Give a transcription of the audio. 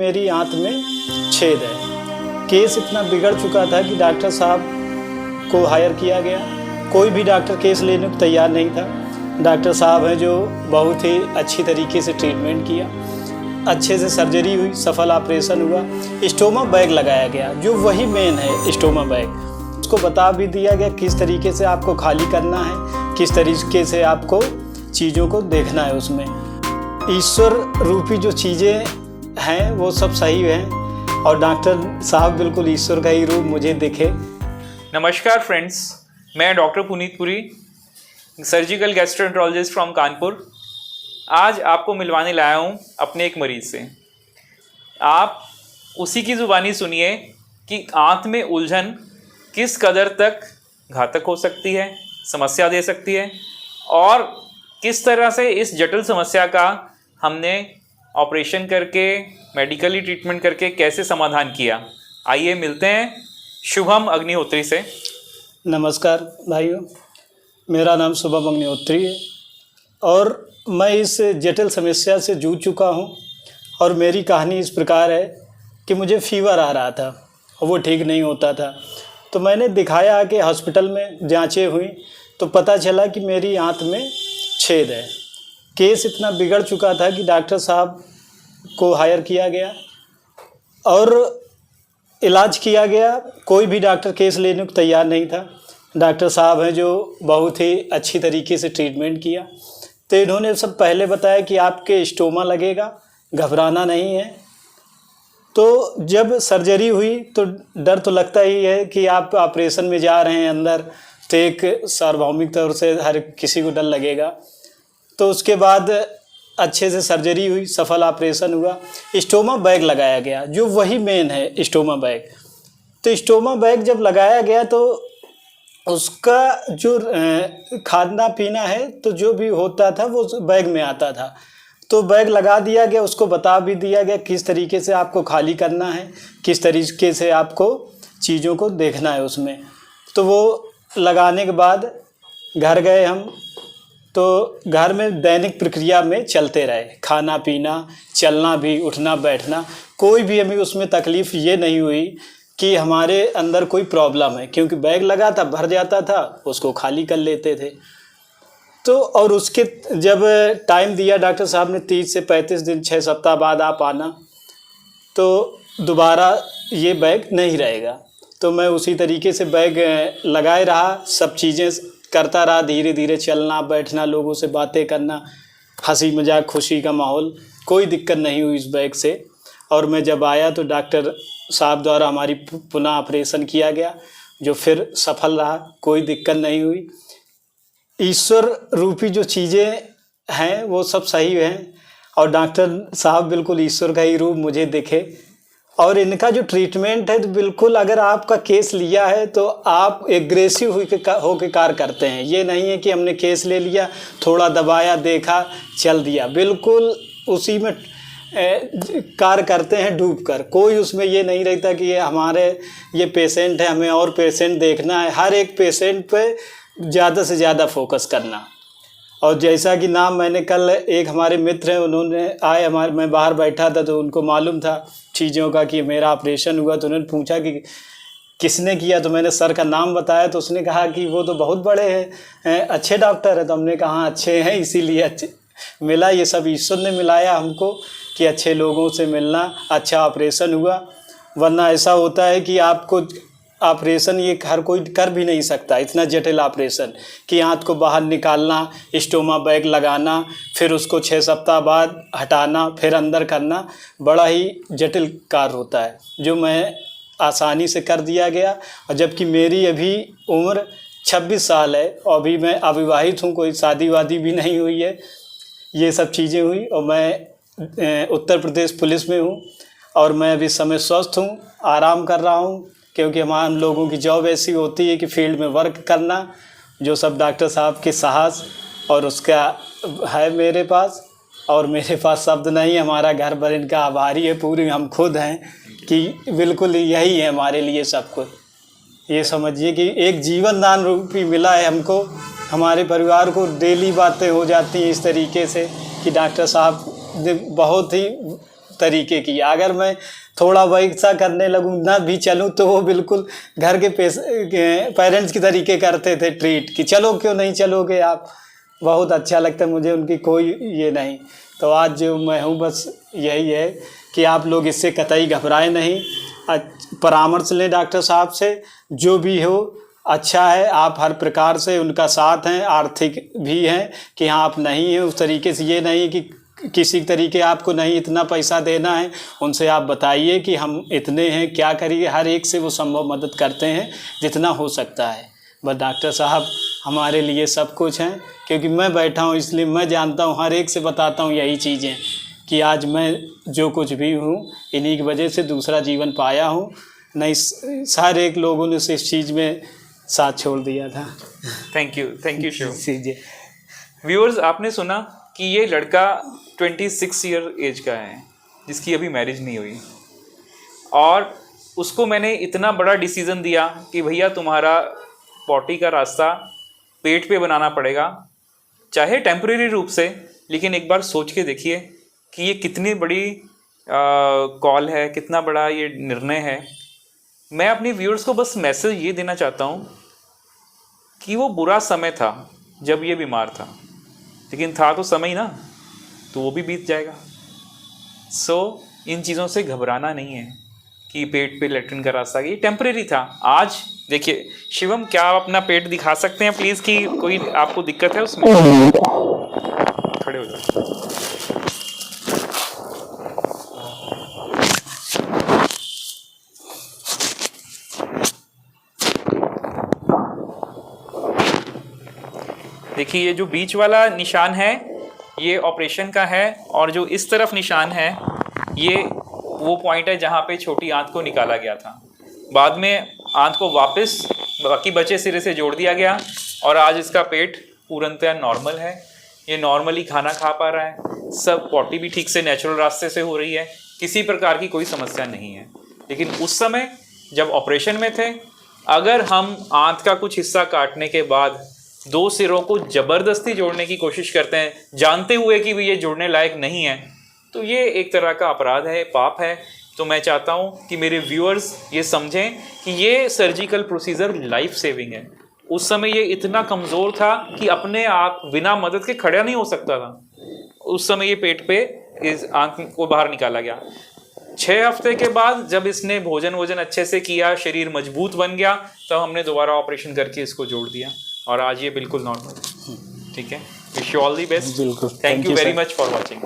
मेरी आंत में छेद है। केस इतना बिगड़ चुका था कि डॉक्टर साहब को हायर किया गया। कोई भी डॉक्टर केस लेने को तैयार नहीं था। डॉक्टर साहब हैं जो बहुत ही अच्छी तरीके से ट्रीटमेंट किया, अच्छे से सर्जरी हुई, सफल ऑपरेशन हुआ, स्टोमा बैग लगाया गया जो वही मेन है स्टोमा बैग। उसको बता भी दिया गया किस तरीके से आपको खाली करना है, किस तरीके से आपको चीज़ों को देखना है। उसमें ईश्वर रूपी जो चीज़ें हैं वो सब सही हैं और डॉक्टर साहब बिल्कुल ईश्वर का ही रूप मुझे दिखे। नमस्कार फ्रेंड्स, मैं doctor Puneet Puri, surgical gastroenterologist from Kanpur. आज आपको मिलवाने लाया हूँ अपने एक मरीज़ से। आप उसी की ज़ुबानी सुनिए कि आंत में उलझन किस कदर तक घातक हो सकती है, समस्या दे सकती है और किस तरह से इस जटिल समस्या का हमने ऑपरेशन करके, मेडिकली ट्रीटमेंट करके कैसे समाधान किया। आइए मिलते हैं शुभम अग्निहोत्री से। नमस्कार भाइयों, मेरा नाम शुभम अग्निहोत्री है और मैं इस जटिल समस्या से जूझ चुका हूं। और मेरी कहानी इस प्रकार है कि मुझे फीवर आ रहा था और वो ठीक नहीं होता था। तो मैंने दिखाया कि हॉस्पिटल में जांचें हुई तो पता चला कि मेरी आंत में छेद है। केस इतना बिगड़ चुका था कि डॉक्टर साहब को हायर किया गया और इलाज किया गया। कोई भी डॉक्टर केस लेने को तैयार नहीं था। डॉक्टर साहब हैं जो बहुत ही अच्छी तरीके से ट्रीटमेंट किया। तो इन्होंने सब पहले बताया कि आपके स्टोमा लगेगा, घबराना नहीं है। तो जब सर्जरी हुई तो डर तो लगता ही है कि आप ऑपरेशन में जा रहे हैं अंदर, तो एक सार्वभौमिक तौर से हर किसी को डर लगेगा। तो उसके बाद अच्छे से सर्जरी हुई, सफल ऑपरेशन हुआ, स्टोमा बैग लगाया गया जो वही मेन है स्टोमा बैग। तो स्टोमा बैग जब लगाया गया तो उसका जो खाना पीना है तो जो भी होता था वो बैग में आता था। तो बैग लगा दिया गया, उसको बता भी दिया गया किस तरीके से आपको खाली करना है, किस तरीके से आपको चीज़ों को देखना है उसमें। तो वो लगाने के बाद घर गए हम। तो घर में दैनिक प्रक्रिया में चलते रहे, खाना पीना, चलना भी, उठना बैठना, कोई भी हमें उसमें तकलीफ़ ये नहीं हुई कि हमारे अंदर कोई प्रॉब्लम है, क्योंकि बैग लगा था, भर जाता था, उसको खाली कर लेते थे। तो और उसके जब टाइम दिया डॉक्टर साहब ने 30 से 35 दिन, 6 सप्ताह बाद आप आना, तो दोबारा ये बैग नहीं रहेगा। तो मैं उसी तरीके से बैग लगाए रहा, सब चीज़ें करता रहा, धीरे धीरे चलना बैठना, लोगों से बातें करना, हंसी मजाक खुशी का माहौल, कोई दिक्कत नहीं हुई इस बैग से। और मैं जब आया तो डॉक्टर साहब द्वारा हमारी पुनः ऑपरेशन किया गया जो फिर सफल रहा, कोई दिक्कत नहीं हुई। ईश्वर रूपी जो चीज़ें हैं वो सब सही हैं और डॉक्टर साहब बिल्कुल ईश्वर का ही रूप मुझे दिखे। और इनका जो ट्रीटमेंट है तो बिल्कुल, अगर आपका केस लिया है तो आप एग्रेसिव होकर कार्य करते हैं। ये नहीं है कि हमने केस ले लिया, थोड़ा दबाया, देखा, चल दिया, बिल्कुल उसी में कार्य करते हैं डूब कर। कोई उसमें ये नहीं रहता कि ये पेशेंट है, हमें और पेशेंट देखना है। हर एक पेशेंट पे ज़्यादा से ज़्यादा फोकस करना। और जैसा कि नाम मैंने कल एक हमारे मित्र हैं, उन्होंने आए मैं बाहर बैठा था तो उनको मालूम था चीज़ों का कि मेरा ऑपरेशन हुआ। तो उन्होंने पूछा कि किसने किया, तो मैंने सर का नाम बताया। तो उसने कहा कि वो तो बहुत बड़े हैं, अच्छे डॉक्टर हैं। तो हमने कहा अच्छे हैं इसीलिए अच्छे मिला, ये सब ईश्वर ने मिलाया हमको कि अच्छे लोगों से मिलना, अच्छा ऑपरेशन हुआ। वरना ऐसा होता है कि आपको ऑपरेशन ये हर कोई कर भी नहीं सकता, इतना जटिल ऑपरेशन कि आंत को बाहर निकालना, स्टोमा बैग लगाना, फिर उसको 6 सप्ताह बाद हटाना, फिर अंदर करना, बड़ा ही जटिल कार्य होता है जो मैं आसानी से कर दिया गया। और जबकि मेरी अभी उम्र 26 साल है और अभी मैं अविवाहित हूँ, कोई शादी वादी भी नहीं हुई है। ये सब चीज़ें हुई और मैं उत्तर प्रदेश पुलिस में हूँ और मैं अभी समय स्वस्थ हूँ, आराम कर रहा हूँ, क्योंकि हम लोगों की जॉब ऐसी होती है कि फील्ड में वर्क करना, जो सब डॉक्टर साहब के साहस और उसका है मेरे पास। और मेरे पास शब्द नहीं, हमारा घर भर इनका आभारी है, पूरी हम खुद हैं कि बिल्कुल यही है हमारे लिए सब कुछ। ये समझिए कि एक जीवन दान रूपी मिला है हमको। हमारे परिवार को डेली बातें हो जाती हैं इस तरीके से कि डॉक्टर साहब ने बहुत ही तरीके की। अगर मैं थोड़ा वैसा करने लगूँ ना भी चलूँ तो वो बिल्कुल घर के पेरेंट्स की तरीके करते थे ट्रीट कि चलो क्यों नहीं चलोगे आप। बहुत अच्छा लगता है मुझे, उनकी कोई ये नहीं। तो आज जो मैं हूँ बस यही है कि आप लोग इससे कतई घबराएं नहीं, परामर्श लें डॉक्टर साहब से, जो भी हो अच्छा है। आप हर प्रकार से उनका साथ हैं, आर्थिक भी हैं कि हाँ आप नहीं हैं उस तरीके से, ये नहीं कि किसी तरीके आपको नहीं इतना पैसा देना है। उनसे आप बताइए कि हम इतने हैं, क्या करिए, हर एक से वो संभव मदद करते हैं जितना हो सकता है। बस डॉक्टर साहब हमारे लिए सब कुछ हैं, क्योंकि मैं बैठा हूँ इसलिए मैं जानता हूँ, हर एक से बताता हूँ यही चीज़ें कि आज मैं जो कुछ भी हूँ इन्हीं की वजह से दूसरा जीवन पाया हूँ। नहीं सारे एक लोगों ने इस चीज़ में साथ छोड़ दिया था। Thank you Shiv. जी व्यूअर्स, आपने सुना कि ये लड़का 26 ईयर एज का है जिसकी अभी मैरिज नहीं हुई, और उसको मैंने इतना बड़ा डिसीज़न दिया कि भैया तुम्हारा पॉटी का रास्ता पेट पे बनाना पड़ेगा, चाहे टेम्परेरी रूप से, लेकिन एक बार सोच के देखिए कि ये कितनी बड़ी कॉल है, कितना बड़ा ये निर्णय है। मैं अपने व्यूअर्स को बस मैसेज ये देना चाहता हूँ कि वो बुरा समय था जब ये बीमार था, लेकिन था तो समय ही ना, तो वो भी बीत जाएगा। सो इन चीज़ों से घबराना नहीं है कि पेट पे लेटरिन का रास्ता, ये टेम्परेरी था। आज देखिए शिवम, क्या आप अपना पेट दिखा सकते हैं प्लीज़, कि कोई आपको दिक्कत है उसमें? खड़े हो जाओ। देखिए ये जो बीच वाला निशान है ये ऑपरेशन का है, और जो इस तरफ निशान है ये वो पॉइंट है जहाँ पे छोटी आंत को निकाला गया था। बाद में आंत को वापस बाकी बचे सिरे से जोड़ दिया गया, और आज इसका पेट पूर्णतः नॉर्मल है। ये नॉर्मली खाना खा पा रहा है, सब पॉटी भी ठीक से नेचुरल रास्ते से हो रही है, किसी प्रकार की कोई समस्या नहीं है। लेकिन उस समय जब ऑपरेशन में थे, अगर हम आंत का कुछ हिस्सा काटने के बाद 2 सिरों को ज़बरदस्ती जोड़ने की कोशिश करते हैं, जानते हुए कि ये जोड़ने लायक नहीं है, तो ये एक तरह का अपराध है, पाप है। तो मैं चाहता हूँ कि मेरे व्यूअर्स ये समझें कि ये सर्जिकल प्रोसीजर लाइफ सेविंग है। उस समय ये इतना कमज़ोर था कि अपने आप बिना मदद के खड़ा नहीं हो सकता था। उस समय ये पेट पे इस आंत को बाहर निकाला गया। 6 हफ्ते के बाद जब इसने भोजन वोजन अच्छे से किया, शरीर मजबूत बन गया, तो हमने दोबारा ऑपरेशन करके इसको जोड़ दिया, और आज ये बिल्कुल नॉर्मल है। ठीक है, wish you all the best. बिल्कुल, thank you very much for watching.